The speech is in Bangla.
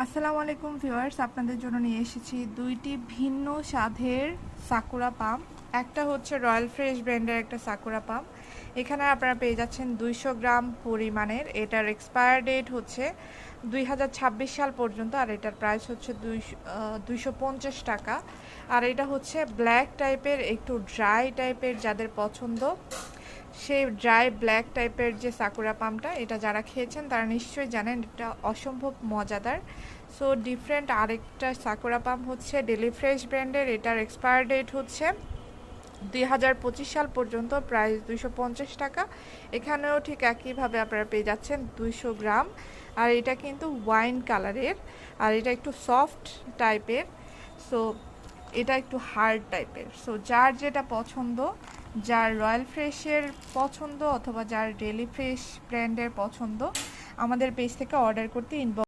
আসসালামু আলাইকুম ভিউয়ার্স, আপনাদের জন্য নিয়ে এসেছি দুইটি ভিন্ন স্বাদের সাকুরা পাম। একটা হচ্ছে রয়্যাল ফ্রেশ ব্র্যান্ডের একটা সাকুরা পাম। এখানে আপনারা পেয়ে যাচ্ছেন 200 গ্রাম পরিমাণের। এটার এক্সপায়ার ডেট হচ্ছে 2026 সাল পর্যন্ত, আর এটার প্রাইস হচ্ছে 250 টাকা। আর এটা হচ্ছে ব্ল্যাক টাইপের, একটু ড্রাই টাইপের যাদের পছন্দ, সেই ড্রাই ব্ল্যাক টাইপের যে সাকুরা পামটা, এটা যারা খেয়েছেন তারা নিশ্চয়ই জানেন এটা অসম্ভব মজাদার। সো ডিফারেন্ট আরেকটা সাকুরা পাম হচ্ছে ডেলি ফ্রেশ ব্র্যান্ডের। এটার এক্সপায়ার ডেট হচ্ছে 2025 সাল পর্যন্ত, প্রাইস 250 টাকা। এখানেও ঠিক একইভাবে আপনারা পেয়ে যাচ্ছেন 200 গ্রাম। আর এটা কিন্তু ওয়াইন কালারের, আর এটা একটু সফট টাইপের। সো এটা একটু হার্ড টাইপের। সো যার যেটা পছন্দ, যার রয়্যাল ফ্রেশের পছন্দ অথবা যার ডেলি ফ্রেশ ব্র্যান্ডের পছন্দ, আমাদের পেজ থেকে অর্ডার করতে ইনবক্স